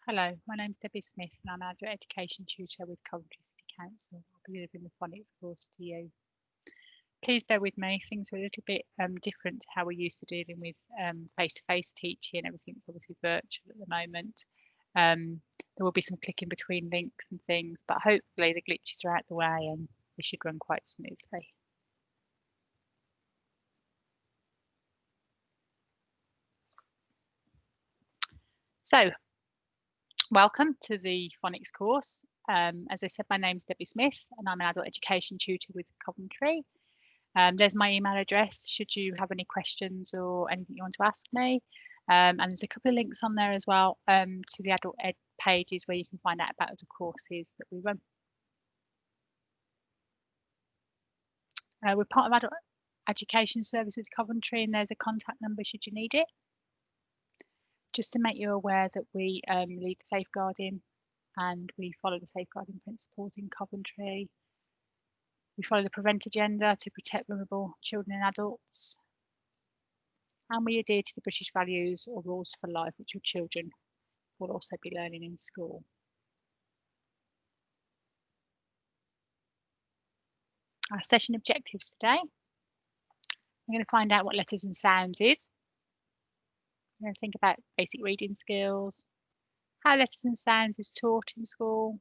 Hello, my name's Debbie Smith and I'm an adult education tutor with Coventry City Council. I'll be delivering the phonics course to you. Please bear with me, things are a little bit different to how we're used to dealing with face-to-face teaching. Everything's obviously virtual at the moment. There will be some clicking between links and things, but hopefully the glitches are out the way and they should run quite smoothly. So, welcome to the phonics course. As I said, my name's Debbie Smith and I'm an adult education tutor with Coventry. There's my email address should you have any questions or anything you want to ask me. And there's a couple of links on there as well to the adult ed pages where you can find out about other courses that we run. We're part of Adult Education Service with Coventry and there's a contact number should you need it. Just to make you aware that we lead the safeguarding and we follow the safeguarding principles in Coventry. We follow the Prevent agenda to protect vulnerable children and adults. And we adhere to the British values or rules for life, which your children will also be learning in school. Our session objectives today. We're going to find out what letters and sounds is. We're going to think about basic reading skills, how letters and sounds is taught in school.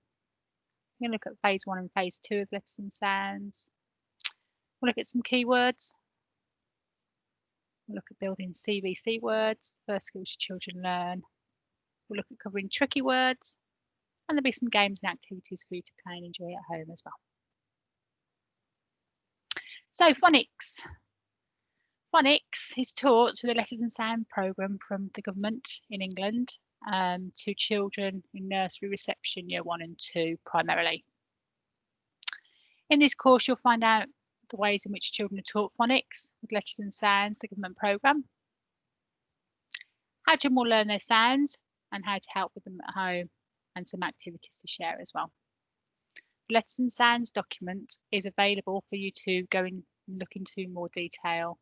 We're going to look at phase 1 and phase 2 of letters and sounds. We'll look at some keywords. We'll look at building CVC words, first skills your children learn. We'll look at covering tricky words, and there'll be some games and activities for you to play and enjoy at home as well. So phonics. Phonics is taught through the Letters and Sound programme from the government in England to children in nursery reception year 1 and 2 primarily. In this course, you'll find out the ways in which children are taught phonics with Letters and Sounds, the government programme, how children will learn their sounds and how to help with them at home and some activities to share as well. The Letters and Sounds document is available for you to go and look into more detail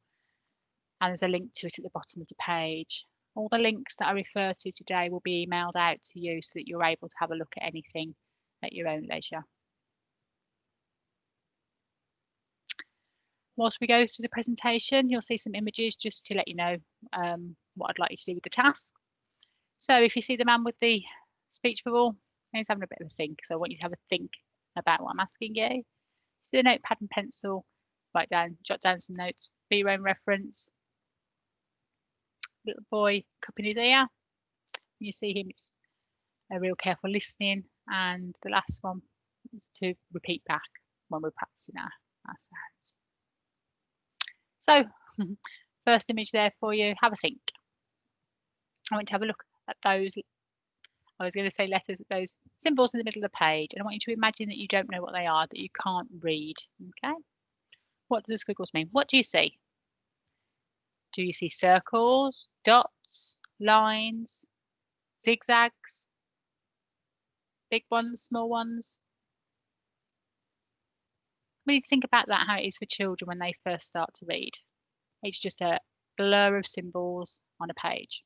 and there's a link to it at the bottom of the page. All the links that I refer to today will be emailed out to you so that you're able to have a look at anything at your own leisure. Whilst we go through the presentation, you'll see some images just to let you know what I'd like you to do with the task. So if you see the man with the speech bubble, he's having a bit of a think. So I want you to have a think about what I'm asking you. See the notepad and pencil, jot down some notes for your own reference. Little boy cupping his ear. You see him, it's a real careful listening. And the last one is to repeat back when we're practicing our sounds. So first image there for you, have a think. I want you to have a look at those, I was going to say letters, at those symbols in the middle of the page. And I want you to imagine that you don't know what they are, that you can't read, okay? What do the squiggles mean? What do you see? Do you see circles, dots, lines, zigzags, big ones, small ones? We need to think about that, how it is for children when they first start to read. It's just a blur of symbols on a page.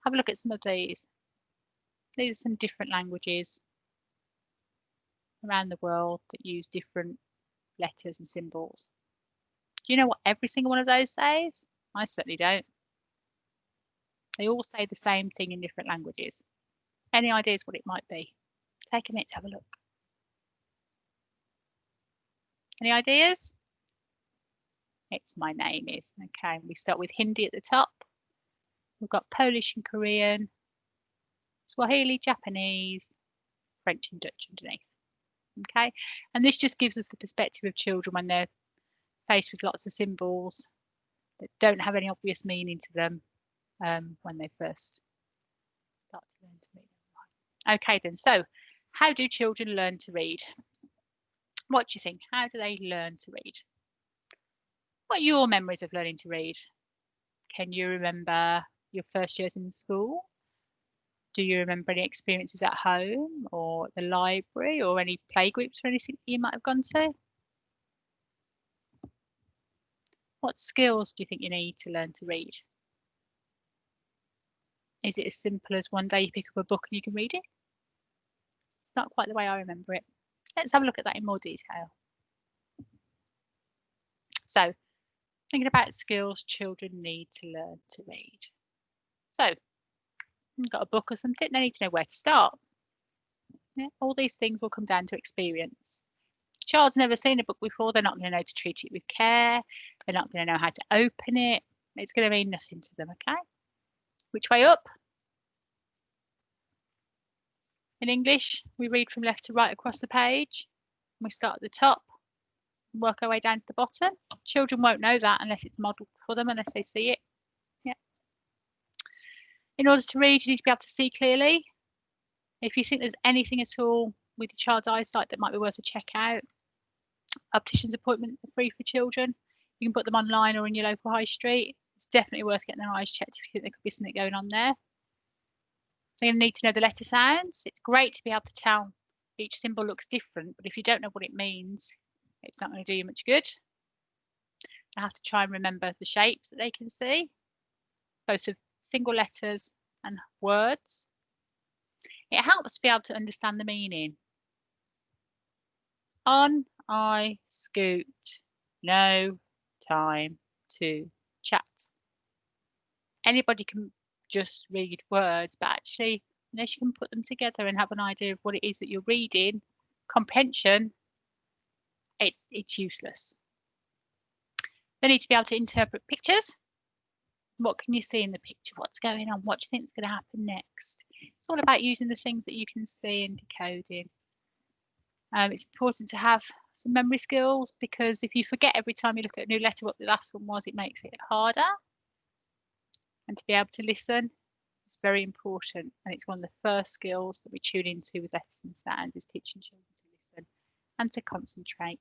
Have a look at some of these. These are some different languages around the world that use different letters and symbols. Do you know what every single one of those says? I certainly don't. They all say the same thing in different languages. Any ideas what it might be? Take a minute to have a look. Any ideas? It's my name is. Okay, we start with Hindi at the top. We've got Polish and Korean, Swahili, Japanese, French and Dutch underneath. Okay, and this just gives us the perspective of children when they're faced with lots of symbols that don't have any obvious meaning to them when they first start to learn to read. Okay then, so how do children learn to read? What do you think? How do they learn to read? What are your memories of learning to read? Can you remember your first years in school? Do you remember any experiences at home or at the library or any playgroups or anything you might have gone to? What skills do you think you need to learn to read? Is it as simple as one day you pick up a book and you can read it? It's not quite the way I remember it. Let's have a look at that in more detail. So, thinking about skills children need to learn to read. So, you've got a book or something, they need to know where to start. Yeah, all these things will come down to experience. Child's never seen a book before, they're not going to know to treat it with care, they're not going to know how to open it, it's going to mean nothing to them, okay? Which way up? In English, we read from left to right across the page. We start at the top and work our way down to the bottom. Children won't know that unless it's modelled for them, unless they see it. Yeah. In order to read, you need to be able to see clearly. If you think there's anything at all with your child's eyesight that might be worth a check out, optician's appointments are free for children. You can put them online or in your local high street. It's definitely worth getting their eyes checked if you think there could be something going on there. They're going to need to know the letter sounds. It's great to be able to tell each symbol looks different, but if you don't know what it means, it's not going to do you much good. I have to try and remember the shapes that they can see, both of single letters and words. It helps to be able to understand the meaning. On I scoot, no time to chat. Anybody can just read words, but actually, unless you can put them together and have an idea of what it is that you're reading, comprehension, it's useless. They need to be able to interpret pictures. What can you see in the picture? What's going on? What do you think is going to happen next? It's all about using the things that you can see and decoding. It's important to have some memory skills, because if you forget every time you look at a new letter what the last one was, it makes it harder. And to be able to listen is very important, and it's one of the first skills that we tune into with letters and sounds, is teaching children to listen and to concentrate.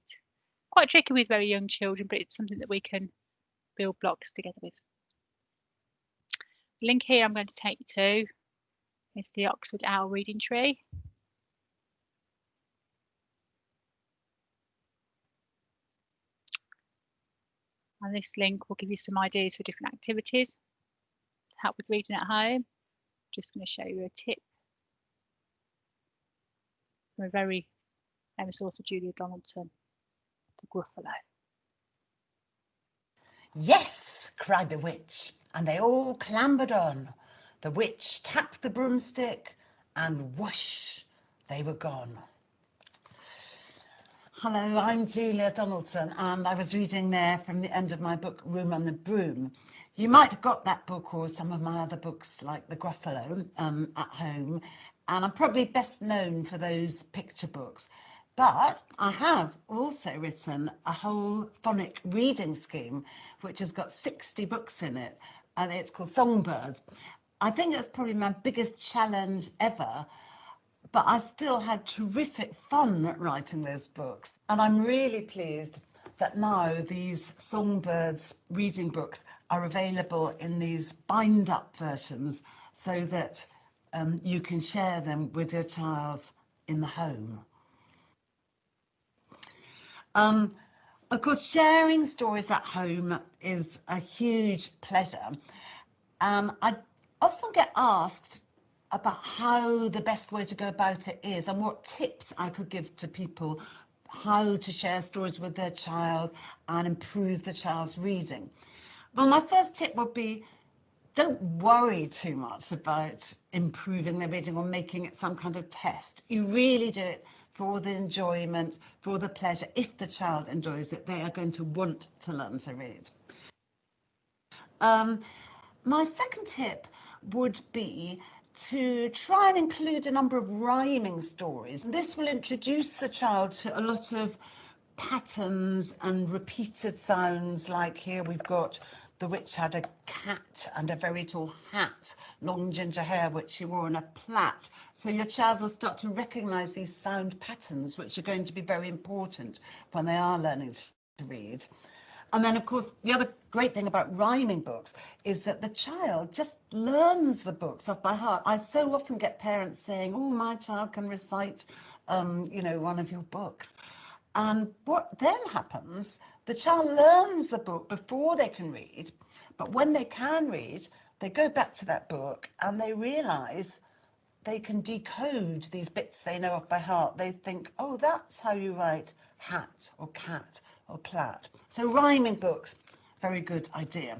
Quite tricky with very young children, but it's something that we can build blocks together with. The link here I'm going to take you to is the Oxford Owl Reading Tree. And this link will give you some ideas for different activities to help with reading at home. Just going to show you a tip from a very famous author, Julia Donaldson, The Gruffalo. Yes, cried the witch, and they all clambered on. The witch tapped the broomstick, and whoosh, they were gone. Hello, I'm Julia Donaldson, and I was reading there from the end of my book, Room on the Broom. You might have got that book or some of my other books like The Gruffalo at home, and I'm probably best known for those picture books. But I have also written a whole phonic reading scheme, which has got 60 books in it, and it's called Songbirds. I think it's probably my biggest challenge ever, but I still had terrific fun writing those books. And I'm really pleased that now these Songbirds reading books are available in these bind-up versions, so that you can share them with your child in the home. Of course, sharing stories at home is a huge pleasure. I often get asked about how the best way to go about it is, and what tips I could give to people how to share stories with their child and improve the child's reading. Well, my first tip would be, don't worry too much about improving their reading or making it some kind of test. You really do it for the enjoyment, for the pleasure. If the child enjoys it, they are going to want to learn to read. My second tip would be to try and include a number of rhyming stories. This will introduce the child to a lot of patterns and repeated sounds, like here we've got the witch had a cat and a very tall hat, long ginger hair, which she wore in a plait. So your child will start to recognise these sound patterns, which are going to be very important when they are learning to read. And then, of course, the other great thing about rhyming books is that the child just learns the books off by heart. I so often get parents saying, oh, my child can recite, one of your books. And what then happens, The child learns the book before they can read, but when they can read, they go back to that book and they realise they can decode these bits they know off by heart. They think, oh, that's how you write hat or cat or plat. So rhyming books, very good idea.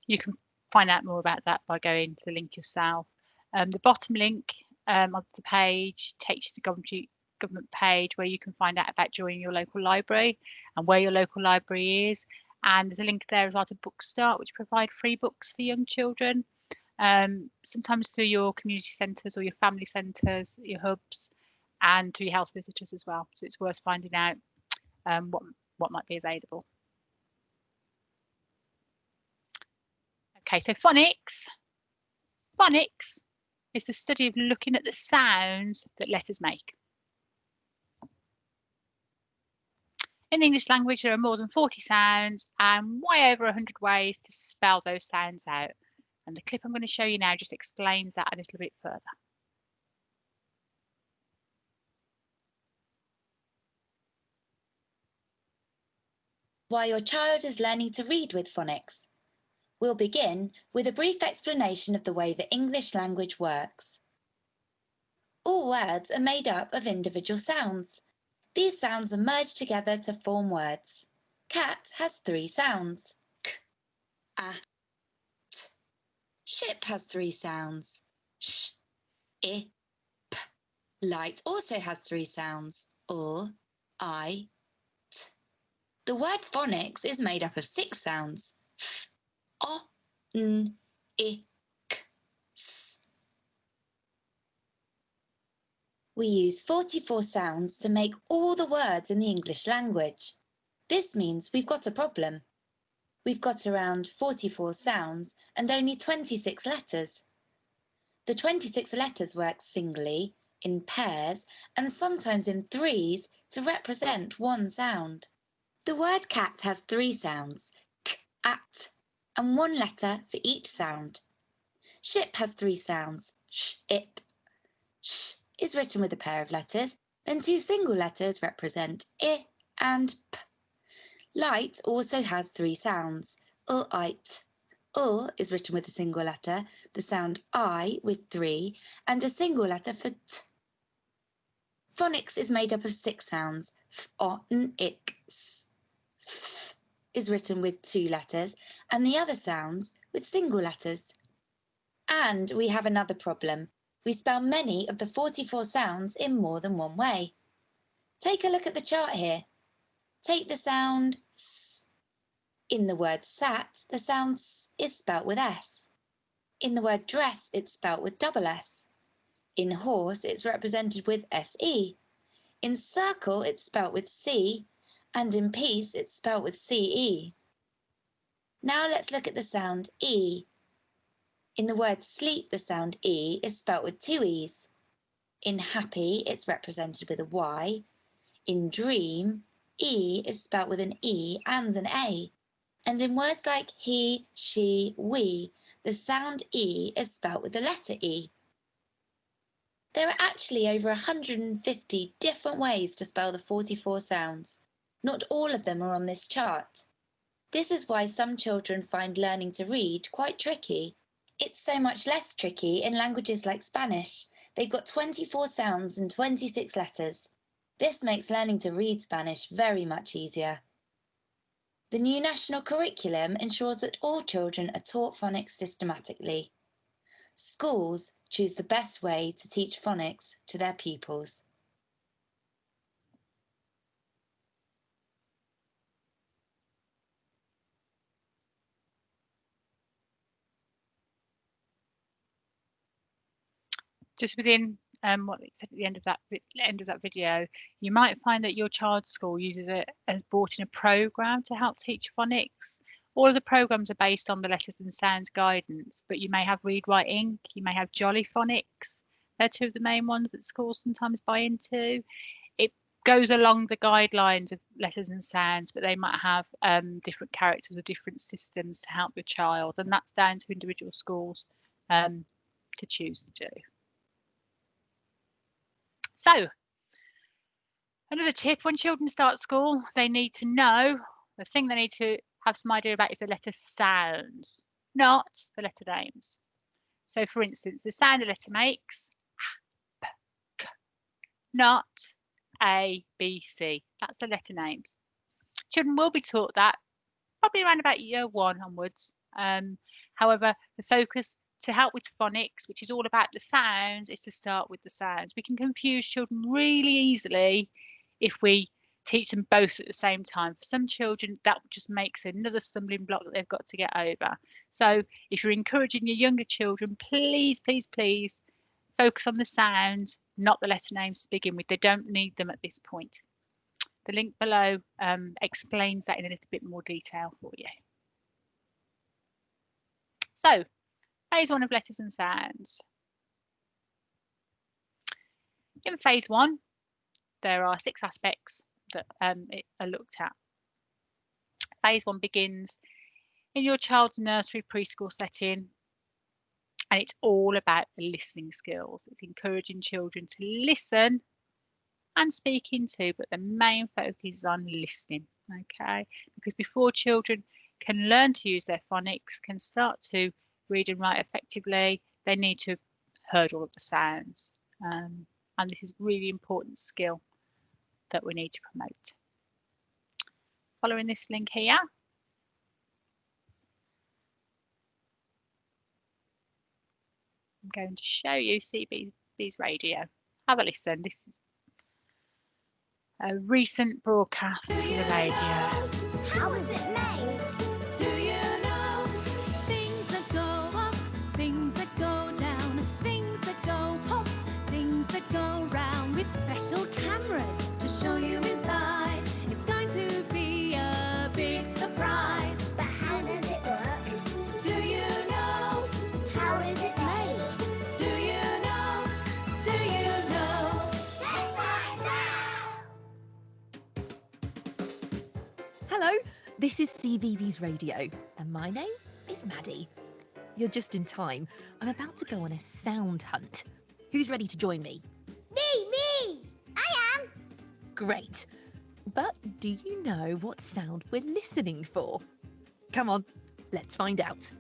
You can find out more about that by going to the link yourself. The bottom link of the page takes you to the government page where you can find out about joining your local library and where your local library is. And there's a link there as well to Bookstart, which provide free books for young children, sometimes through your community centres or your family centres, your hubs, and through your health visitors as well. So it's worth finding out what might be available. Okay, so phonics. Phonics is the study of looking at the sounds that letters make. In the English language, there are more than 40 sounds and way over 100 ways to spell those sounds out. And the clip I'm going to show you now just explains that a little bit further. Why your child is learning to read with phonics. We'll begin with a brief explanation of the way the English language works. All words are made up of individual sounds. These sounds are merged together to form words. Cat has 3 sounds. K, a, t. Ship has 3 sounds. Sh, I, p. Light also has 3 sounds. L, I, t. The word phonics is made up of 6 sounds. F, o, n, I, k, s. We use 44 sounds to make all the words in the English language. This means we've got a problem. We've got around 44 sounds and only 26 letters. The 26 letters work singly, in pairs, and sometimes in threes to represent one sound. The word cat has 3 sounds, k, at, and 1 letter for each sound. Ship has 3 sounds, sh, ip. Sh is written with a pair of letters, then 2 single letters represent I and p. Light also has 3 sounds, ult. Is written with a single letter, the sound I with 3, and a single letter for t. Phonics is made up of 6 sounds, f, o, n, ik, s. F is written with 2 letters, and the other sounds with single letters. And we have another problem. We spell many of the 44 sounds in more than one way. Take a look at the chart here. Take the sound s. In the word sat, the sound s is spelt with s. In the word dress, it's spelt with double s. In horse, it's represented with se. In circle, it's spelt with c. And in peace, it's spelt with ce. Now let's look at the sound e. In the word sleep, the sound e is spelt with 2 e's. In happy, it's represented with a y. In dream, e is spelt with an e and an a. And in words like he, she, we, the sound e is spelt with the letter e. There are actually over 150 different ways to spell the 44 sounds. Not all of them are on this chart. This is why some children find learning to read quite tricky. It's so much less tricky in languages like Spanish. They've got 24 sounds and 26 letters. This makes learning to read Spanish very much easier. The new national curriculum ensures that all children are taught phonics systematically. Schools choose the best way to teach phonics to their pupils. Just within what it said at the end of that video, you might find that your child's school has brought in a program to help teach phonics. All of the programs are based on the letters and sounds guidance, but you may have Read Write Inc, you may have Jolly Phonics. They're 2 of the main ones that schools sometimes buy into. It goes along the guidelines of letters and sounds, but they might have different characters or different systems to help your child, and that's down to individual schools to choose to do. So, another tip, when children start school, they need to know, the thing they need to have some idea about is the letter sounds, not the letter names. So, for instance, the sound a letter makes, p, k, not A, B, C. That's the letter names. Children will be taught that probably around about year 1 onwards. However, the focus to help with phonics, which is all about the sounds, is to start with the sounds. We can confuse children really easily if we teach them both at the same time. For some children, that just makes another stumbling block that they've got to get over. So if you're encouraging your younger children, please, please, please focus on the sounds, not the letter names to begin with. They don't need them at this point. The link below explains that in a little bit more detail for you. So, phase 1 of letters and sounds. In phase 1, there are 6 aspects that are looked at. Phase 1 begins in your child's nursery preschool setting, and it's all about the listening skills. It's encouraging children to listen and speaking too, but the main focus is on listening, okay? Because before children can learn to use their phonics, can start to read and write effectively, they need to have heard all of the sounds. And this is a really important skill that we need to promote. Following this link here, I'm going to show you CBee's radio. Have a listen. This is a recent broadcast for the radio. How is it made? Do you know? Things that go up, things that go down, things that go pop, things that go round, with special cameras to show you inside. It's going to be a big surprise. But how does it work? Do you know? How is it made? Do you know? Do you know? Let's find out! Hello, this is CBee's Radio, and my name is Maddie. You're just in time. I'm about to go on a sound hunt. Who's ready to join me? Me! I am! Great. But do you know what sound we're listening for? Come on, let's find out.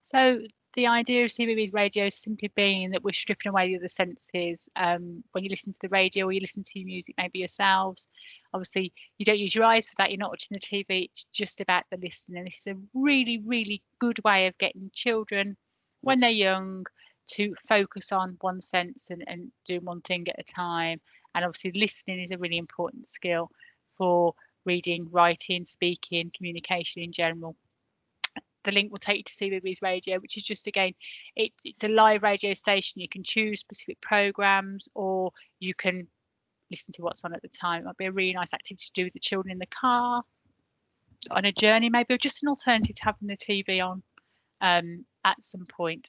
So the idea of CBee's radio is simply being that we're stripping away the other senses. When you listen to the radio or you listen to music, maybe yourselves, obviously you don't use your eyes for that. You're not watching the TV. It's just about the listening. This is a really, really good way of getting children, when they're young, to focus on one sense and doing one thing at a time. And obviously listening is a really important skill for reading, writing, speaking, communication in general. The link will take you to CBee's radio, which is just, again, it's a live radio station. You can choose specific programs, or you can listen to what's on at the time. It might be a really nice activity to do with the children in the car, on a journey maybe, or just an alternative to having the TV on at some point.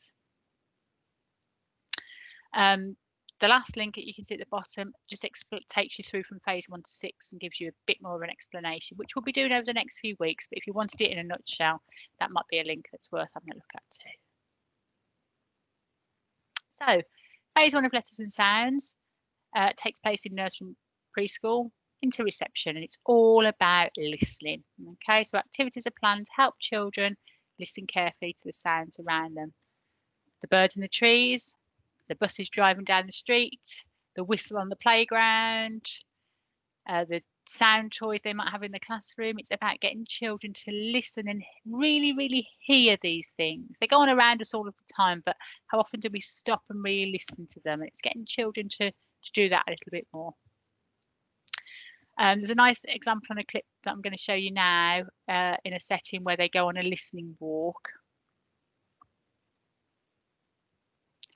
The last link that you can see at the bottom just takes you through from phase 1 to 6 and gives you a bit more of an explanation, which we'll be doing over the next few weeks. But if you wanted it in a nutshell, that might be a link that's worth having a look at too. So, phase 1 of letters and sounds takes place in nursery and preschool into reception, and it's all about listening. Okay, so activities are planned to help children listen carefully to the sounds around them. The birds in the trees, the buses driving down the street, the whistle on the playground, the sound toys they might have in the classroom. It's about getting children to listen and really, really hear these things. They go on around us all of the time, but how often do we stop and really listen to them? It's getting children to do that a little bit more. There's a nice example on a clip that I'm going to show you now in a setting where they go on a listening walk.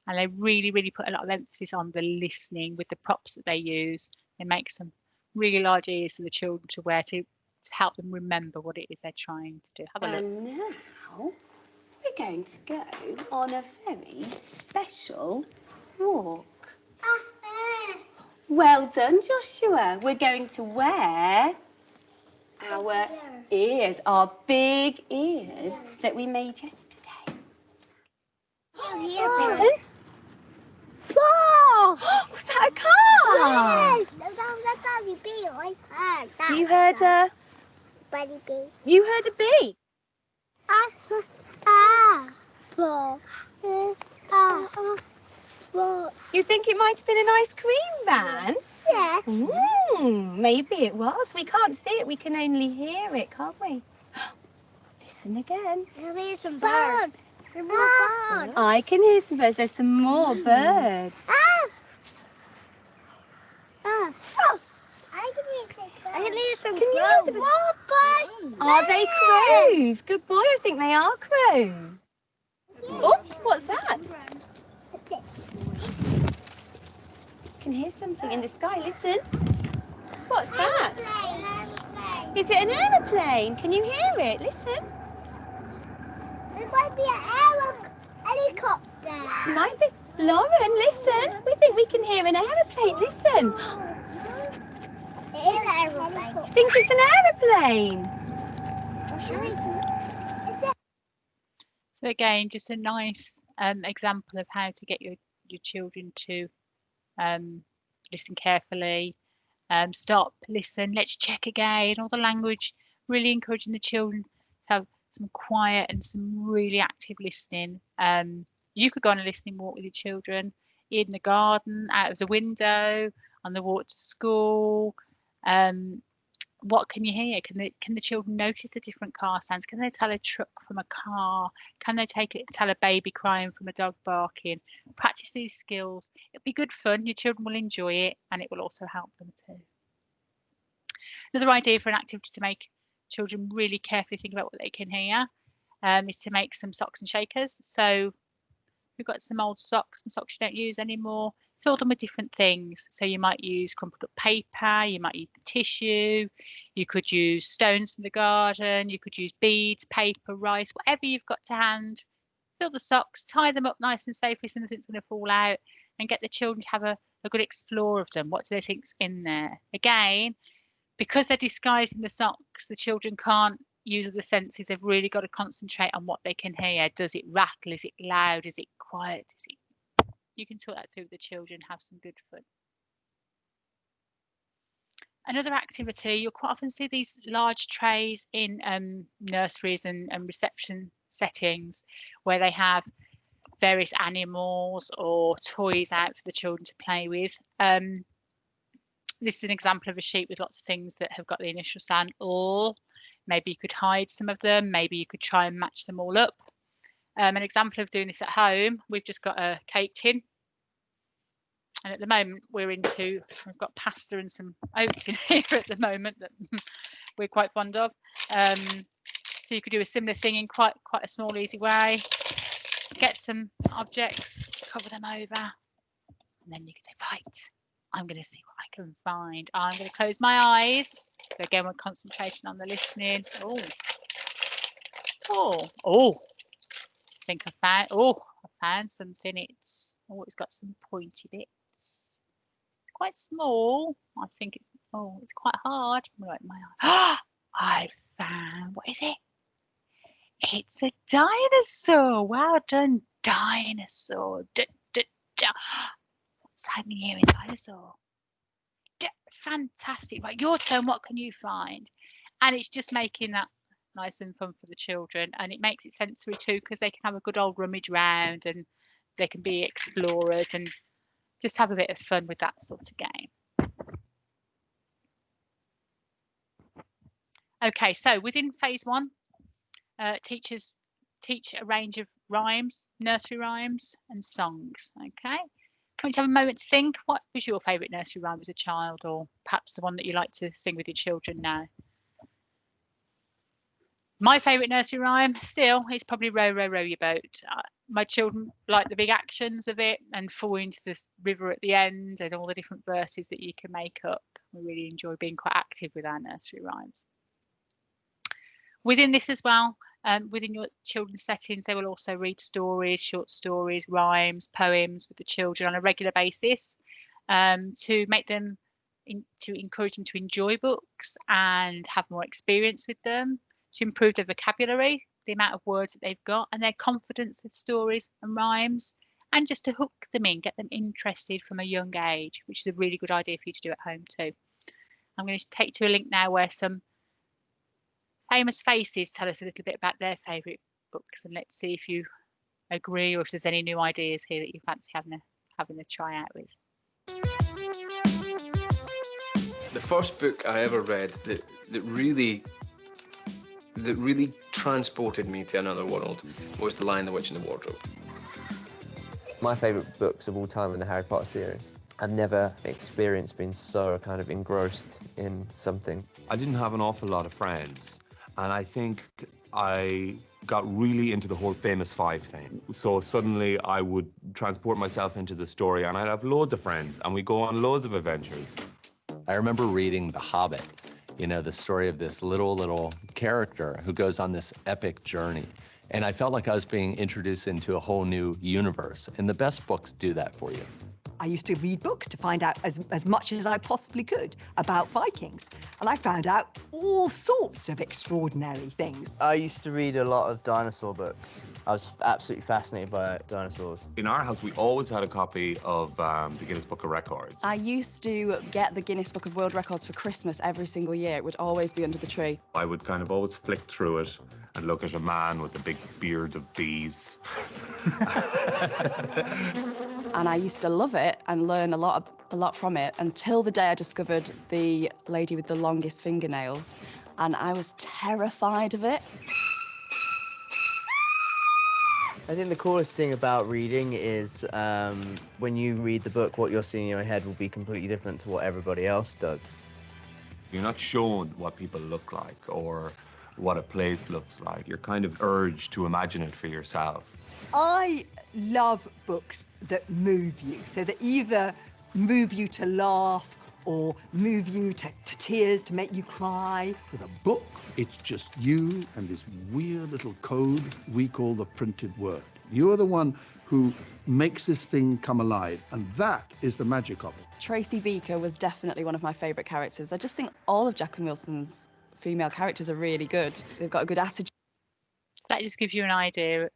And they really, really put a lot of emphasis on the listening with the props that they use. They make some really large ears for the children to wear to help them remember what it is they're trying to do. Have a look. And now we're going to go on a very special walk. Well done, Joshua. We're going to wear our ears, our big ears that we made yesterday. Listen. Whoa! Was that a car? Yes. No, that's only bee. I heard that. You heard a... Bunny bee. You heard a bee? You think it might have been an ice cream van? Yeah. Maybe it was. We can't see it. We can only hear it, can't we? Listen again. There's some birds. There's more birds. I can hear some birds. There's some more birds. I can hear some Can you hear crows. them? More birds. Are they crows? Good boy. I think they are crows. Oh, what's that? I can hear something in the sky. Listen. What's that? Is it an aeroplane? Can you hear it? Listen. This might be an helicopter. Might be. Lauren, listen. We think we can hear an aeroplane. Listen. It is an aeroplane. I think it's an aeroplane. So again, just a nice example of how to get your children to listen carefully, stop, listen, let's check again, all the language, really encouraging the children to have some quiet and some really active listening. You could go on a listening walk with your children in the garden, out of the window, on the walk to school. What can you hear? Can the children notice the different car sounds? Can they tell a truck from a car? Can they tell a baby crying from a dog barking? Practice these skills. It'll be good fun. Your children will enjoy it, and it will also help them too. Another idea for an activity to make children really carefully think about what they can hear is to make some socks and shakers. So we've got some old socks and socks you don't use anymore. Fill them with different things. So you might use crumpled up paper, you might use tissue, you could use stones from the garden, you could use beads, paper, rice, whatever you've got to hand. Fill the socks, tie them up nice and safely so nothing's going to fall out, and get the children to have a good explore of them. What do they think's in there? Again, because they're disguising the socks, the children can't use the senses. They've really got to concentrate on what they can hear. Does it rattle? Is it loud? Is it quiet? You can talk that through with the children, have some good fun. Another activity, you'll quite often see these large trays in nurseries and reception settings where they have various animals or toys out for the children to play with. This is an example of a sheet with lots of things that have got the initial sound L. Maybe you could hide some of them. Maybe you could try and match them all up. An example of doing this at home, we've just got a cake tin. And at the moment, we've got pasta and some oats in here at the moment that we're quite fond of. So you could do a similar thing in quite a small, easy way. Get some objects, cover them over, and then you can say, right, I'm going to see what I can find. I'm going to close my eyes. So again, we're concentrating on the listening. Oh. I found something. It's got some pointy bits. It's quite small. I think it's quite hard. Right, my eye. I found, what is it? It's a dinosaur. Well done, dinosaur. What's hiding here in dinosaur? Fantastic. Right, your turn. What can you find? And it's just making that nice and fun for the children, and it makes it sensory too, because they can have a good old rummage round and they can be explorers and just have a bit of fun with that sort of game. Okay, so within phase 1, teachers teach a range of rhymes, nursery rhymes and songs. Okay, want to have a moment to think, what was your favourite nursery rhyme as a child, or perhaps the one that you like to sing with your children now? My favourite nursery rhyme still is probably Row, Row, Row Your Boat. My children like the big actions of it and fall into this river at the end and all the different verses that you can make up. We really enjoy being quite active with our nursery rhymes. Within this as well, within your children's settings, they will also read stories, short stories, rhymes, poems with the children on a regular basis to make them, to encourage them to enjoy books and have more experience with them. To improve their vocabulary. the amount of words that they've got and their confidence with stories and rhymes, and just to hook them in, get them interested from a young age, which is a really good idea for you to do at home too. I'm going to take you to a link now where some famous faces tell us a little bit about their favourite books, and let's see if you agree or if there's any new ideas here that you fancy having a try out with. The first book I ever read that really transported me to another world was The Lion, the Witch, and the Wardrobe. My favourite books of all time in the Harry Potter series. I've never experienced being so kind of engrossed in something. I didn't have an awful lot of friends, and I think I got really into the whole famous five thing. So suddenly I would transport myself into the story and I'd have loads of friends and we'd go on loads of adventures. I remember reading The Hobbit, you know, the story of this little character who goes on this epic journey. And I felt like I was being introduced into a whole new universe. And the best books do that for you. I used to read books to find out as much as I possibly could about Vikings. And I found out all sorts of extraordinary things. I used to read a lot of dinosaur books. I was absolutely fascinated by dinosaurs. In our house, we always had a copy of the Guinness Book of Records. I used to get the Guinness Book of World Records for Christmas every single year. It would always be under the tree. I would kind of always flick through it and look at a man with a big beard of bees. And I used to love it and learn a lot from it until the day I discovered The Lady with the Longest Fingernails, and I was terrified of it. I think the coolest thing about reading is when you read the book, what you're seeing in your head will be completely different to what everybody else does. You're not shown what people look like or what a place looks like. You're kind of urged to imagine it for yourself. I love books that move you, so that either move you to laugh or move you to tears, to make you cry. With a book, it's just you and this weird little code we call the printed word. You're the one who makes this thing come alive, and that is the magic of it. Tracy Beaker was definitely one of my favourite characters. I just think all of Jacqueline Wilson's female characters are really good. They've got a good attitude. That just gives you an idea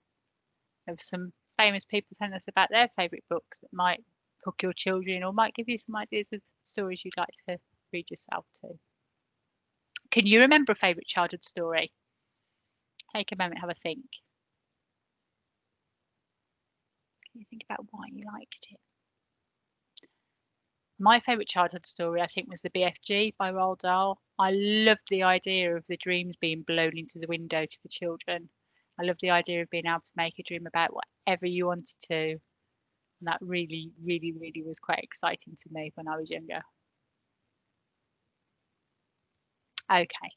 of some famous people telling us about their favourite books that might hook your children or might give you some ideas of stories you'd like to read yourself too. Can you remember a favourite childhood story? Take a moment, have a think. Can you think about why you liked it? My favourite childhood story, I think, was The BFG by Roald Dahl. I loved the idea of the dreams being blown into the window to the children. I love the idea of being able to make a dream about whatever you wanted to. And that really, really, really was quite exciting to me when I was younger. Okay.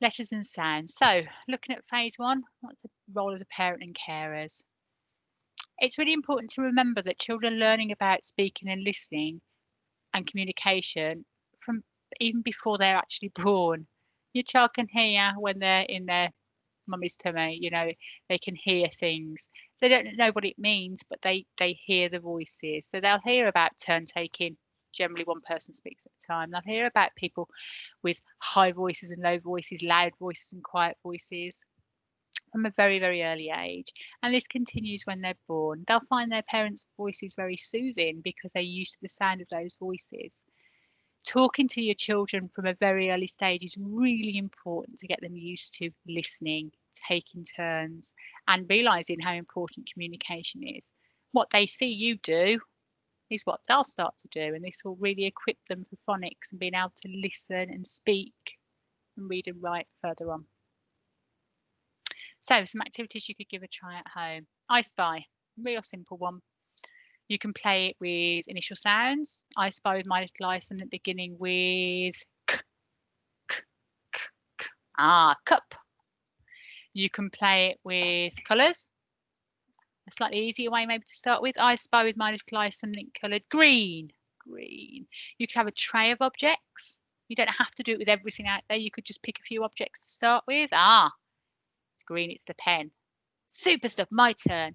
Letters and sounds. So, looking at phase one, what's the role of the parent and carers? It's really important to remember that children are learning about speaking and listening and communication from even before they're actually born. Your child can hear when they're in their mummy's tummy, you know, they can hear things. They don't know what it means, but they hear the voices. So they'll hear about turn taking. Generally one person speaks at a time. They'll hear about people with high voices and low voices, loud voices and quiet voices from a very, very early age. And this continues when they're born. They'll find their parents' voices very soothing because they're used to the sound of those voices. Talking to your children from a very early stage is really important to get them used to listening, taking turns, and realizing how important communication is. What they see you do is what they'll start to do, and this will really equip them for phonics and being able to listen and speak and read and write further on. So some activities you could give a try at home. I Spy, real simple one. You can play it with initial sounds. I Spy with My Little Iceland, beginning with k, k, k, k. Cup. You can play it with colours. A slightly easier way maybe to start with. I Spy with My Little Iceland, coloured green. Green. You could have a tray of objects. You don't have to do it with everything out there. You could just pick a few objects to start with. It's green, it's the pen. Super stuff, my turn.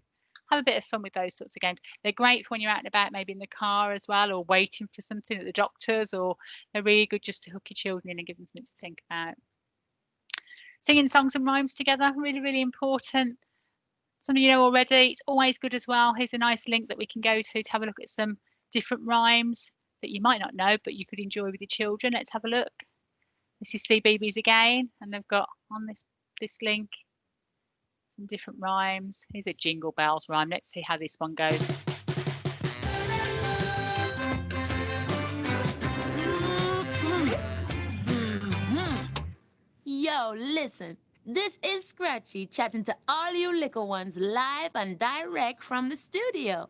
Have a bit of fun with those sorts of games. They're great for when you're out and about, maybe in the car as well, or waiting for something at the doctor's, or they're really good just to hook your children in and give them something to think about. Singing songs and rhymes together, really, really important. Some of you know already, it's always good as well. Here's a nice link that we can go to have a look at some different rhymes that you might not know, but you could enjoy with your children. Let's have a look. This is CBeebies again, and they've got on this link some different rhymes. Here's a Jingle Bells rhyme. Let's see how this one goes. Yo, listen. This is Scratchy chatting to all you little ones live and direct from the studio.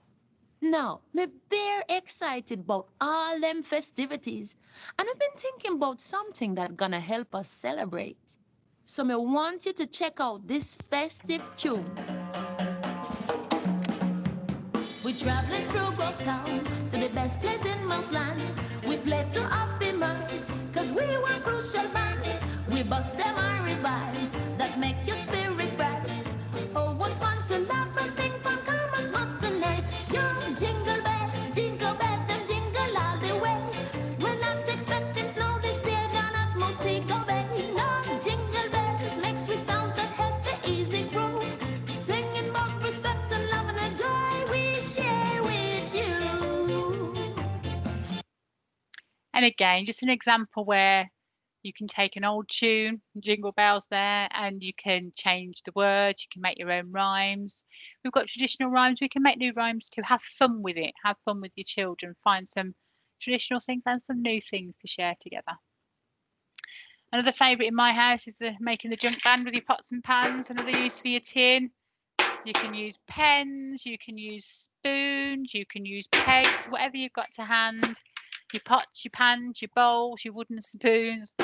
Now, me bare excited about all them festivities, and I've been thinking about something that's gonna help us celebrate. So me want you to check out this festive tune. We traveling through Brooktown to the best place in Mousland. We play to optimize, cause we want crucial band. We bust them irie vibes that make your spirit bright. Oh, what fun to laugh and sing from Commons Must tonight. Young jingle bells, them jingle all the way. We're not expecting snow this year, gonna most take away. No jingle bells make sweet sounds that help the easy groove. Singing about respect and love and the joy we share with you. And again, just an example where you can take an old tune, Jingle Bells there, and you can change the words, you can make your own rhymes. We've got traditional rhymes, we can make new rhymes too. Have fun with it, have fun with your children, find some traditional things and some new things to share together. Another favourite in my house is making the junk band with your pots and pans. Another use for your tin. You can use pens, you can use spoons, you can use pegs, whatever you've got to hand. Your pots, your pans, your bowls, your wooden spoons.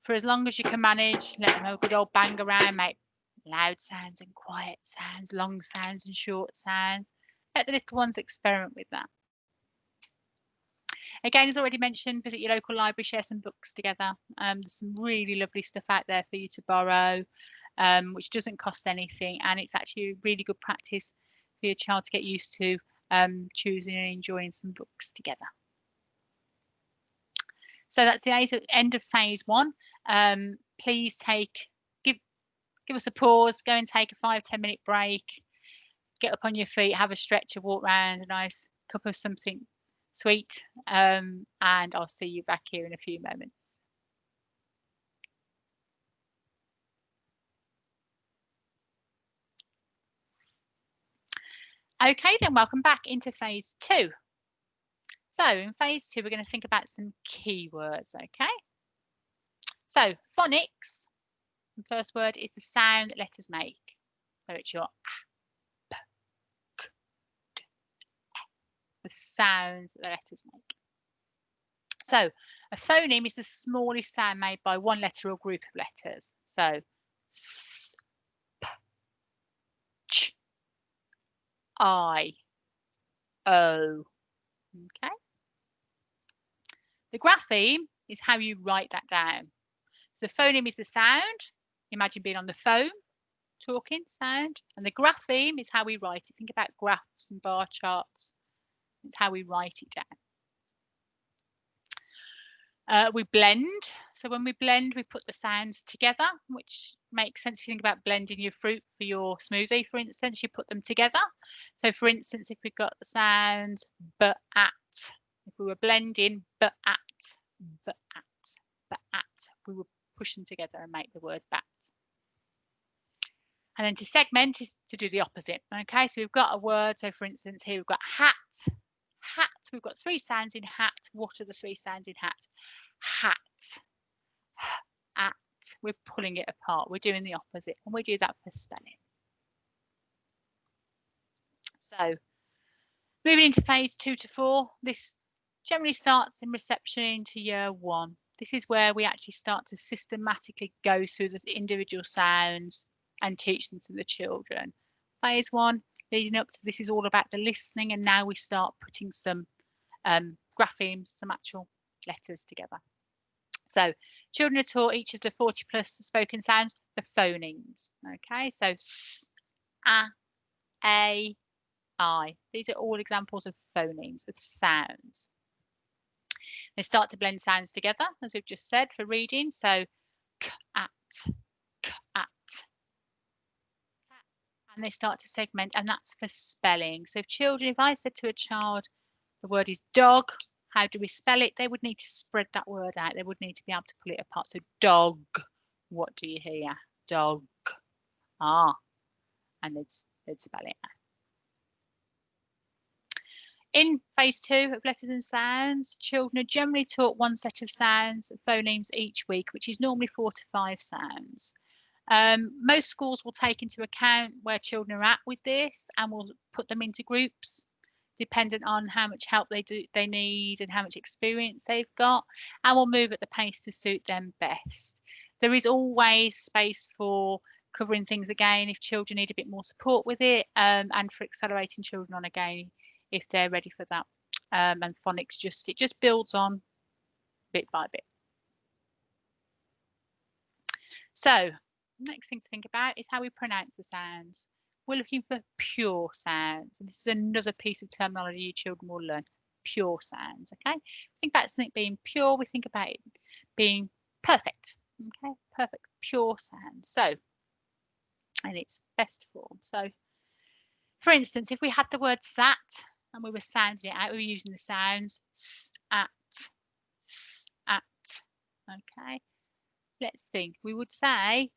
For as long as you can manage, let them have a good old bang around, make loud sounds and quiet sounds, long sounds and short sounds. Let the little ones experiment with that. Again, as already mentioned, visit your local library, share some books together. There's some really lovely stuff out there for you to borrow, which doesn't cost anything, and it's actually a really good practice for your child to get used to choosing and enjoying some books together. So that's the end of phase 1. Please give us a pause, go and take a 5-10 minute break, get up on your feet, have a stretch, walk around, a nice cup of something sweet, and I'll see you back here in a few moments. Okay, then welcome back into phase 2. So in phase 2, we're going to think about some keywords, okay? So phonics, the first word is the sound that letters make. So it's your a, p, k, d, e, the sounds that the letters make. So a phoneme is the smallest sound made by one letter or group of letters. So s, p, ch, I, O. Okay. The grapheme is how you write that down. So the phoneme is the sound. Imagine being on the phone, talking, sound. And the grapheme is how we write it. Think about graphs and bar charts. It's how we write it down. We blend. So when we blend, we put the sounds together, which makes sense if you think about blending your fruit for your smoothie, for instance. You put them together. So for instance, if we've got the sounds but at, if we were blending but at, we would push them together and make the word bat. And then to segment is to do the opposite. Okay, so we've got a word. So for instance, here we've got hat. Hat. We've got 3 sounds in hat. What are the 3 sounds in hat? Hat. At. We're pulling it apart. We're doing the opposite, and we do that for spelling. So moving into phase 2 to 4, this generally starts in reception into year 1. This is where we actually start to systematically go through the individual sounds and teach them to the children. Phase 1, leading up to this, is all about the listening, and now we start putting some graphemes, some actual letters together. So children are taught each of the 40+ spoken sounds, the phonemes. Okay, so s, a, I. These are all examples of phonemes, of sounds. They start to blend sounds together, as we've just said, for reading. So k, at, at. And they start to segment, and that's for spelling. So if I said to a child, the word is dog, how do we spell it? They would need to spread that word out. They would need to be able to pull it apart. So dog, what do you hear? Dog. Ah, and they'd spell it out. In phase 2 of letters and sounds, children are generally taught one set of sounds, phonemes each week, which is normally 4 to 5 sounds. Most schools will take into account where children are at with this and will put them into groups dependent on how much help they need and how much experience they've got, and will move at the pace to suit them best. There is always space for covering things again if children need a bit more support with it, and for accelerating children on again if they're ready for that. And phonics just builds on bit by bit. So next thing to think about is how we pronounce the sounds. We're looking for pure sounds, and this is another piece of terminology you children will learn. Pure sounds. Okay, we think about something being pure, we think about it being perfect. Okay, perfect pure sound. So in its best form. So for instance, if we had the word sat and we were sounding it out, we were using the sounds s, at. Okay, let's think. We would say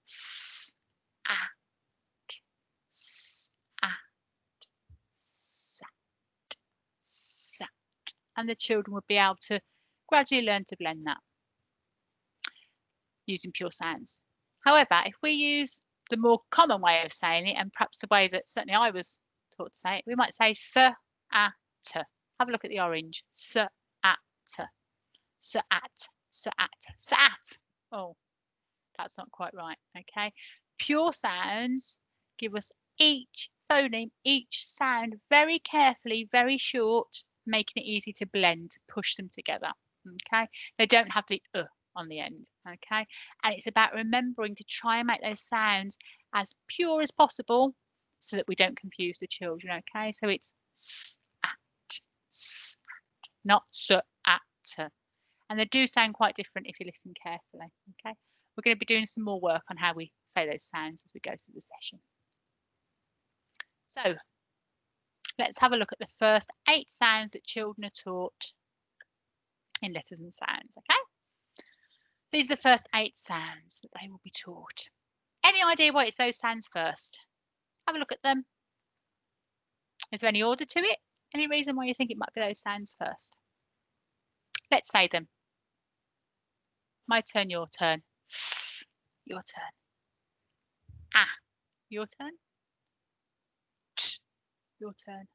s, at, s, at, sat, sat, and the children would be able to gradually learn to blend that using pure sounds. However, if we use the more common way of saying it, and perhaps the way that certainly I was taught to say it, we might say s, at. Have a look at the orange. S, at. S, at. S, at. S, at. Oh, that's not quite right. Okay. Pure sounds give us each phoneme, each sound very carefully, very short, making it easy to blend, to push them together. Okay. They don't have the on the end. Okay. And it's about remembering to try and make those sounds as pure as possible so that we don't confuse the children. Okay. So it's s, at, not s, at. And they do sound quite different if you listen carefully. Okay. We're going to be doing some more work on how we say those sounds as we go through the session. So let's have a look at the first 8 sounds that children are taught in letters and sounds. Okay. These are the first 8 sounds that they will be taught. Any idea why it's those sounds first? Have a look at them. Is there any order to it? Any reason why you think it might be those sounds first? Let's say them. My turn, your turn. Your turn. Ah, your turn. Your turn.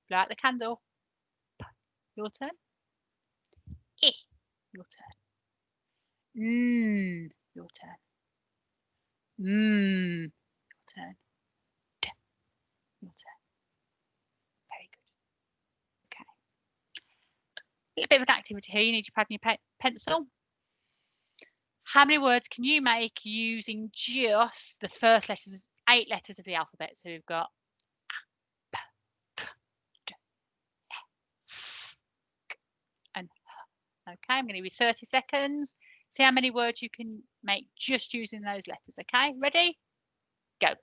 Blow out the candle. Your turn. Eh, your turn. Your turn. Your turn. D, your turn. Very good. Okay. A little bit of an activity here. You need your pad and your pencil. How many words can you make using just the first 8 letters of the alphabet? So we've got A, P, K, D, E, F, G, and H. Okay, I'm going to give you 30 seconds. See how many words you can make just using those letters. Okay, ready? Go.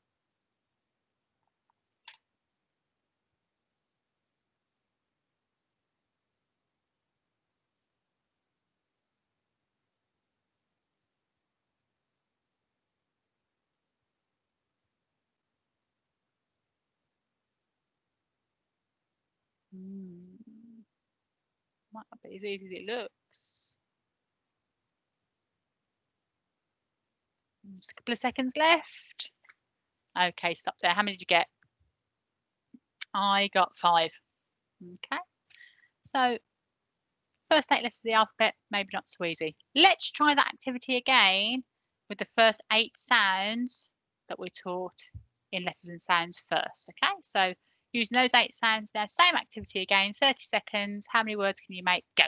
Might not be as easy as it looks. Just a couple of seconds left. Okay, stop there. How many did you get? I got 5. Okay, so first 8 letters of the alphabet, maybe not so easy. Let's try that activity again with the first 8 sounds that we're taught in letters and sounds first. Okay, so using those 8 sounds there, same activity again, 30 seconds. How many words can you make? Go.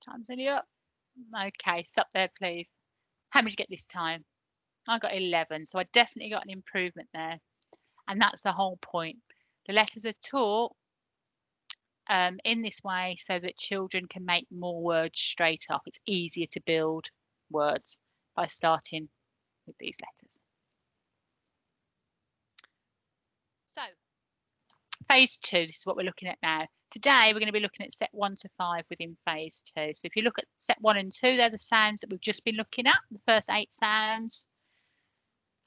Time's nearly up. Okay, stop there, please. How many did you get this time? I got 11, so I definitely got an improvement there. And that's the whole point. The letters are taught in this way so that children can make more words straight up. It's easier to build words by starting with these letters. So, phase 2, this is what we're looking at now. Today, we're going to be looking at set 1 to 5 within phase 2. So if you look at set 1 and 2, they're the sounds that we've just been looking at, the first 8 sounds.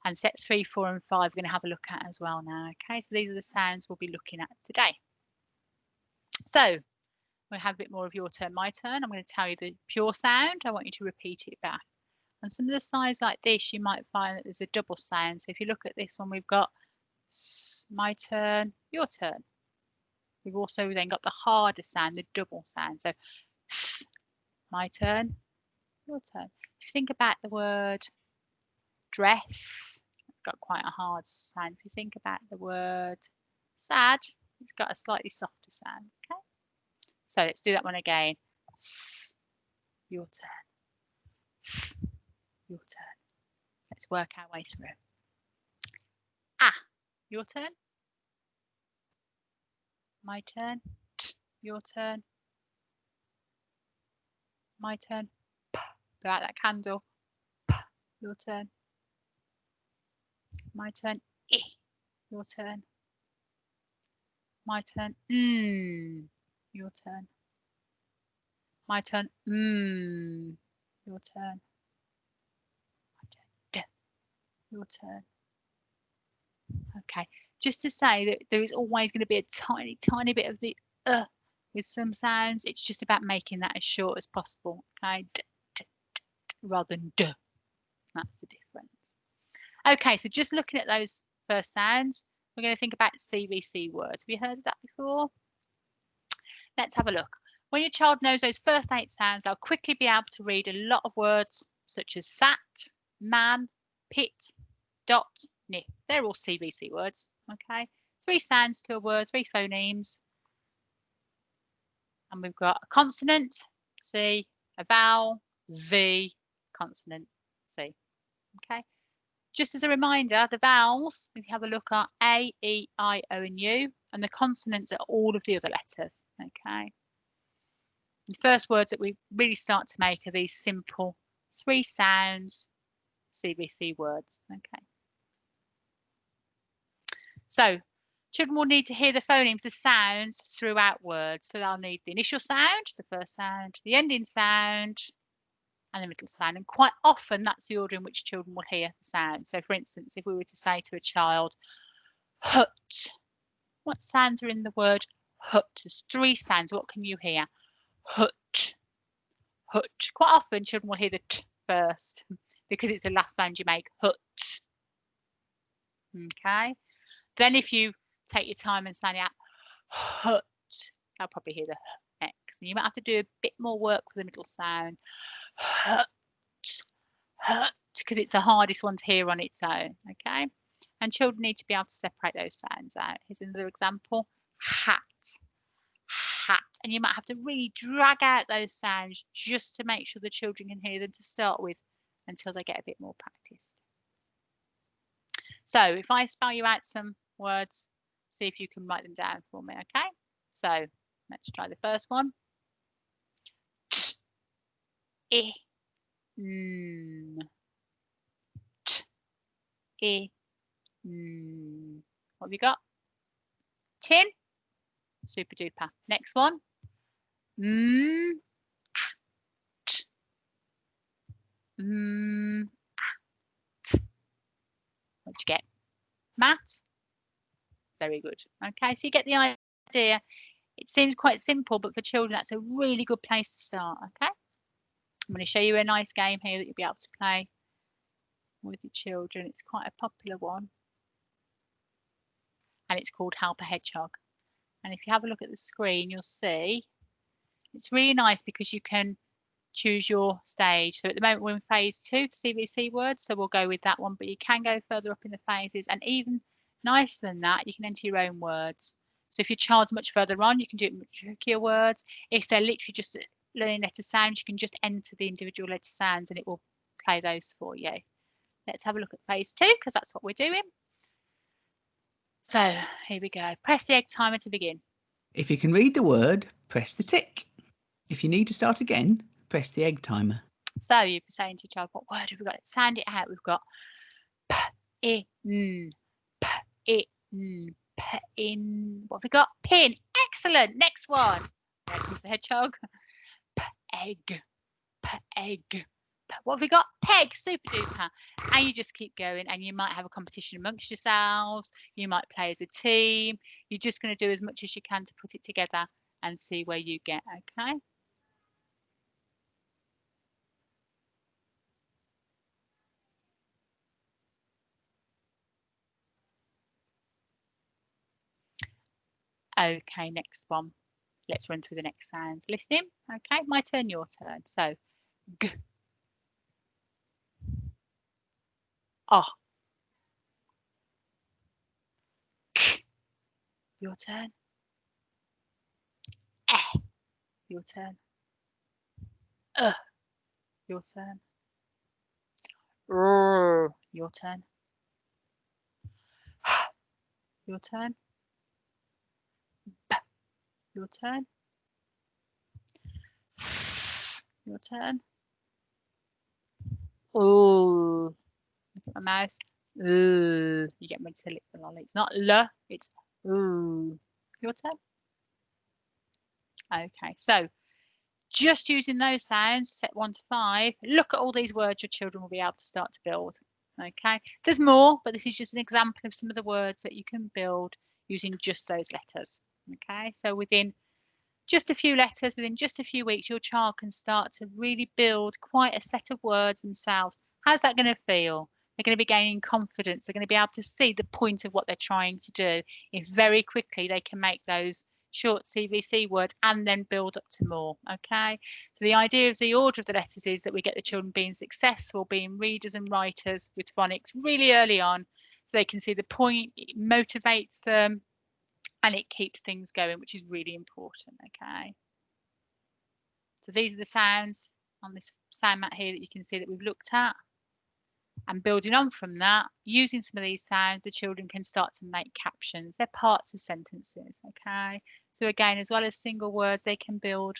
And set 3, 4 and 5 we're going to have a look at as well now. Okay, so these are the sounds we'll be looking at today. So we'll have a bit more of your turn, my turn. I'm going to tell you the pure sound. I want you to repeat it back. And some of the signs like this, you might find that there's a double sound. So if you look at this one, we've got my turn, your turn. We've also then got the harder sound, the double sound. So my turn, your turn. If you think about the word dress, it's got quite a hard sound. If you think about the word sad, it's got a slightly softer sound. Okay, so let's do that one again. Your turn. Your turn. Let's work our way through. Ah, your turn. My turn. Your turn. My turn. Blow out that candle. Your turn. My turn. Your turn. My turn. Your turn. My turn. Your turn. Your turn. Okay, just to say that there is always going to be a tiny, tiny bit of the with some sounds. It's just about making that as short as possible. Okay, rather than d. That's the difference. Okay, so just looking at those first sounds, we're going to think about CVC words. Have you heard of that before? Let's have a look. When your child knows those first 8 sounds, they'll quickly be able to read a lot of words such as sat, man, pit, dot, nip. They're all CVC words. Okay, 3 sounds to a word, 3 phonemes. And we've got a consonant, C, a vowel, V, consonant, C. Okay, just as a reminder, the vowels, if you have a look, are A, E, I, O, and U, and the consonants are all of the other letters. Okay, the first words that we really start to make are these simple 3 sounds CVC words. Okay, so children will need to hear the phonemes, the sounds throughout words. So they'll need the initial sound, the first sound, the ending sound, and the middle sound. And quite often that's the order in which children will hear the sound. So for instance, if we were to say to a child, hut, what sounds are in the word hut? There's 3 sounds. What can you hear? Hut, hut. Quite often children will hear the t first because it's the last sound you make, hut. Okay. Then if you take your time and sound it out, hut, I'll probably hear the X. And you might have to do a bit more work with the middle sound. Hut, hut, because it's the hardest one to hear on its own. Okay. And children need to be able to separate those sounds out. Here's another example. Hat, hat. And you might have to really drag out those sounds just to make sure the children can hear them to start with until they get a bit more practiced. So if I spell you out some words, see if you can write them down for me, okay? So let's try the first one. T, I, n. T, I, n. What have you got? Tin. Super duper. Next one. T. T. What'd you get? Mat. Very good. Okay, so you get the idea. It seems quite simple, but for children, that's a really good place to start. Okay, I'm going to show you a nice game here that you'll be able to play with your children. It's quite a popular one, and it's called Help a Hedgehog. And if you have a look at the screen, you'll see it's really nice because you can choose your stage. So at the moment we're in phase 2, CVC words, so we'll go with that one, but you can go further up in the phases, and even nicer than that, you can enter your own words. So if your child's much further on, you can do it much trickier words. If they're literally just learning letter sounds, you can just enter the individual letter sounds and it will play those for you. Let's have a look at phase 2 because that's what we're doing. So here we go. Press the egg timer to begin. If you can read the word, press the tick. If you need to start again, press the egg timer. So you're saying to your child, what word have we got? Let's sound it out. We've got p-in, p-in, p-in. What have we got? Pin. Excellent. Next one. There comes the hedgehog. P-egg, p-egg. What have we got? Peg. Super duper. And you just keep going, and you might have a competition amongst yourselves. You might play as a team. You're just going to do as much as you can to put it together and see where you get. Okay. Okay, next one. Let's run through the next sounds. Listening. Okay, my turn, your turn. So, g. Oh. K. Your turn. Eh. Your turn. Your turn. R. Your turn. Your turn. B. Your turn. Your turn. Oh, look at my mouse. Ooh, you get me to lick the lolly. It's not L, it's ooh. Your turn. Okay, so just using those sounds, set 1 to 5, look at all these words your children will be able to start to build. Okay, there's more, but this is just an example of some of the words that you can build using just those letters. Okay, so within just a few letters, within just a few weeks, your child can start to really build quite a set of words themselves. How's that going to feel? They're going to be gaining confidence. They're going to be able to see the point of what they're trying to do. If very quickly they can make those short CVC words and then build up to more. Okay, so the idea of the order of the letters is that we get the children being successful, being readers and writers with phonics really early on, so they can see the point. It motivates them and it keeps things going, which is really important. Okay, so these are the sounds on this sound mat here that you can see that we've looked at. And building on from that, using some of these sounds, the children can start to make captions. They're parts of sentences, okay? So again, as well as single words, they can build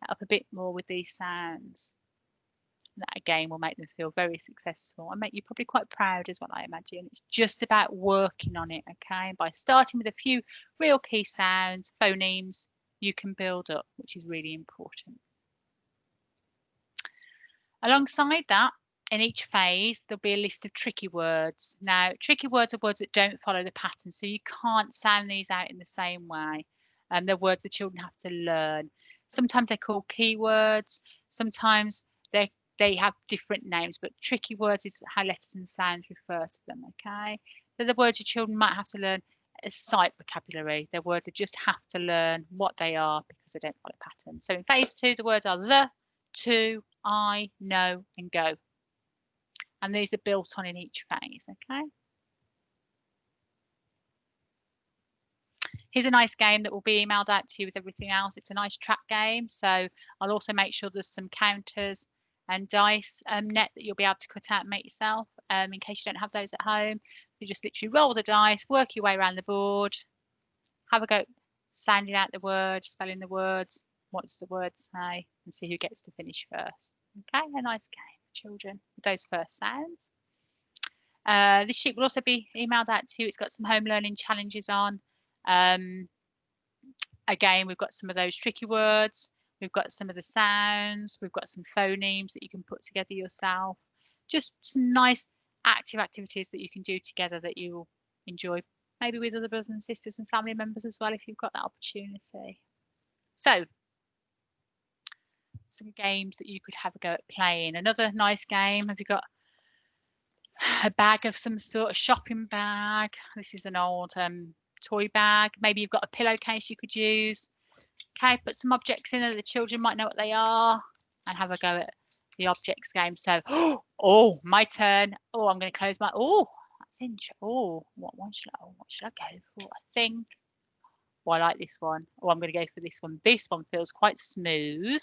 up a bit more with these sounds. And that again will make them feel very successful and make you probably quite proud as well, I imagine. It's just about working on it, okay? By starting with a few real key sounds, phonemes, you can build up, which is really important. Alongside that, in each phase, there'll be a list of tricky words. Now, tricky words are words that don't follow the pattern, so you can't sound these out in the same way. They're words the children have to learn. Sometimes they're called keywords. Sometimes they have different names, but tricky words is how letters and sounds refer to them, okay? They're the words your children might have to learn as sight vocabulary. They're words that just have to learn what they are because they don't follow patterns. So in phase 2, the words are the, to, I, know, and go. And these are built on in each phase, okay? Here's a nice game that will be emailed out to you with everything else. It's a nice track game. So I'll also make sure there's some counters and dice net that you'll be able to cut out and make yourself in case you don't have those at home. You just literally roll the dice, work your way around the board, have a go sounding out the word, spelling the words, what does the word say, and see who gets to finish first. Okay, a nice game. Children with those first sounds. This sheet will also be emailed out to you. It's got some home learning challenges on. Again, we've got some of those tricky words. We've got some of the sounds. We've got some phonemes that you can put together yourself. Just some nice active activities that you can do together that you will enjoy, maybe with other brothers and sisters and family members as well, if you've got that opportunity. So, some games that you could have a go at playing. Another nice game. Have you got a bag of some sort of shopping bag? This is an old toy bag. Maybe you've got a pillowcase you could use. Okay, put some objects in there that the children might know what they are and have a go at the objects game. So, oh, my turn. Oh, I'm going to close my, that's interesting. Oh, what should I go for? I think, I like this one. Oh, I'm going to go for this one. This one feels quite smooth.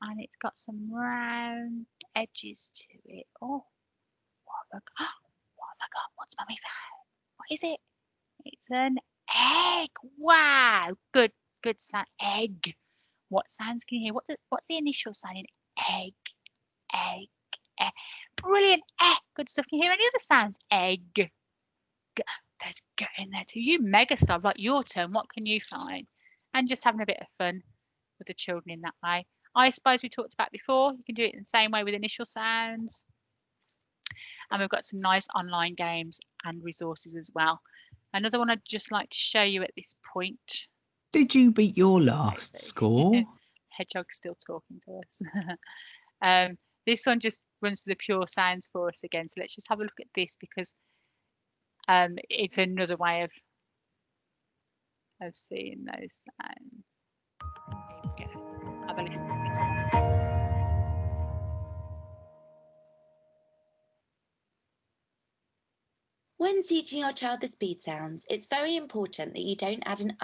and it's got some round edges to it. Oh, what have I got? What have I got? What's Mummy found? What is it? It's an egg. Wow, good sound. Egg. What sounds can you hear? What's the initial sound in egg? Egg. Egg. Brilliant. Good stuff. Can you hear any other sounds? Egg. There's G in there too. You megastar. Right, your turn. What can you find? And just having a bit of fun with the children in that way. I suppose we talked about before. You can do it in the same way with initial sounds. And we've got some nice online games and resources as well. Another one I'd just like to show you at this point. Did you beat your last score? Hedgehog's still talking to us. This one just runs through the pure sounds for us again. So let's just have a look at this because it's another way of seeing those sounds. Here we go. Have a listen to this one. When teaching your child the speed sounds, it's very important that you don't add an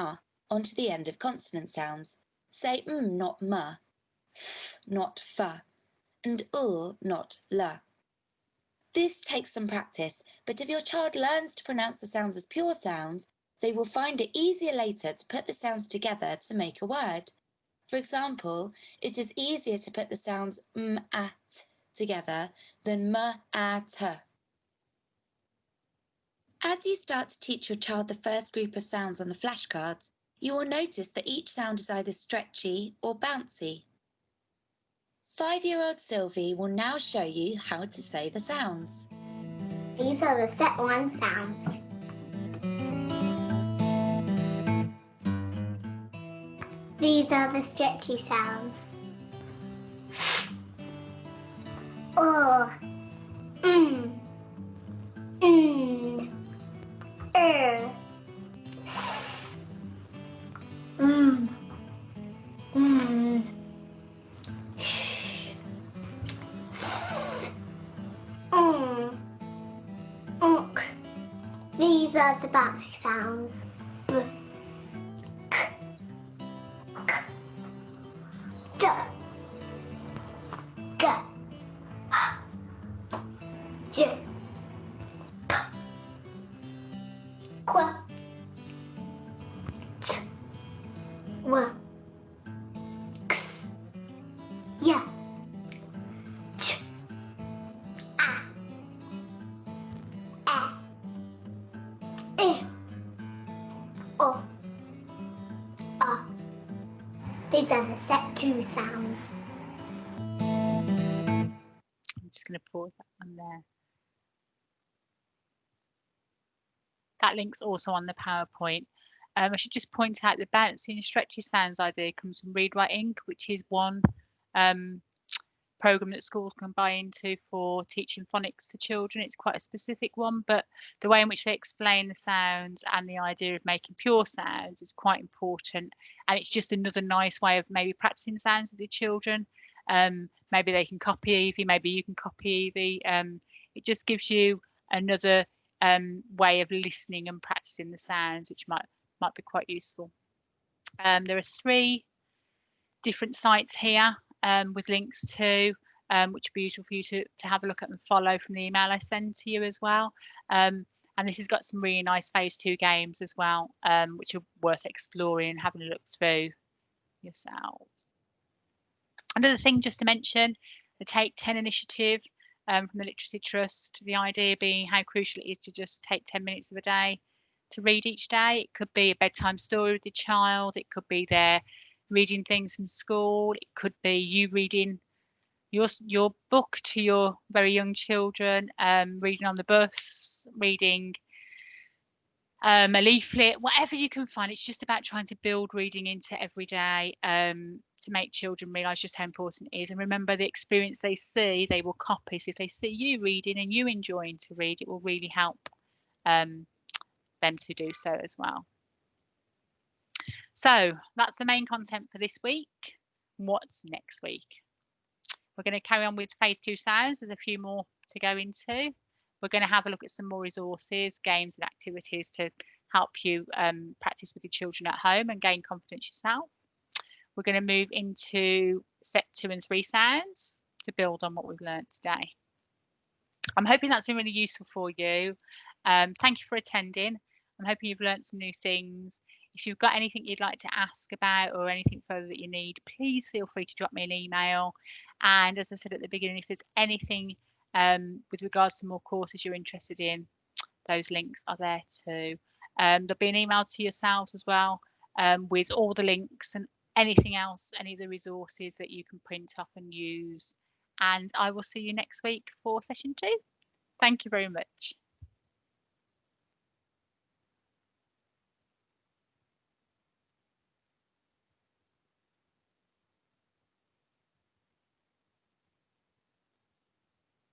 onto the end of consonant sounds. Say not m, f, not f, and not l. This takes some practice, but if your child learns to pronounce the sounds as pure sounds, they will find it easier later to put the sounds together to make a word. For example, it is easier to put the sounds at together than at. As you start to teach your child the first group of sounds on the flashcards, you will notice that each sound is either stretchy or bouncy. 5-year-old Sylvie will now show you how to say the sounds. These are the set one sounds. These are the stretchy sounds. These are the bouncy sounds. B, k, k, d, g, h, j, p, qu, ch, w, x, y, ch, a, e, o, a. These are the set 2 sounds. I'm just going to pause that one there. That link's also on the PowerPoint. I should just point out the bouncing and stretchy sounds idea comes from Read Write Inc, which is one program that schools can buy into for teaching phonics to children. It's quite a specific one, but the way in which they explain the sounds and the idea of making pure sounds is quite important. And it's just another nice way of maybe practicing sounds with your children. Maybe they can copy Evie, maybe you can copy Evie. It just gives you another way of listening and practicing the sounds, which might be quite useful. There are 3 different sites here with links to, which would be useful for you to have a look at and follow from the email I send to you as well. And this has got some really nice phase 2 games as well, which are worth exploring and having a look through yourselves. Another thing just to mention, the Take 10 initiative from the Literacy Trust, the idea being how crucial it is to just take 10 minutes of a day to read each day. It could be a bedtime story with your child, it could be their reading things from school, it could be you reading your book to your very young children, reading on the bus, reading a leaflet, whatever you can find. It's just about trying to build reading into every day to make children realise just how important it is. And remember, the experience they see, they will copy. So if they see you reading and you enjoying to read, it will really help them to do so as well. So that's the main content for this week. What's next week? We're going to carry on with phase 2 sounds. There's a few more to go into. We're going to have a look at some more resources, games and activities to help you practice with your children at home and gain confidence yourself. we're going to move into set 2 and 3 sounds to build on what we've learned today. I'm hoping that's been really useful for you. Thank you for attending. I'm hoping you've learned some new things. If you've got anything you'd like to ask about or anything further that you need, please feel free to drop me an email. And as I said at the beginning, if there's anything with regards to more courses you're interested in, those links are there too. There'll be an email to yourselves as well with all the links and anything else, any of the resources that you can print off and use. And I will see you next week for session 2. Thank you very much.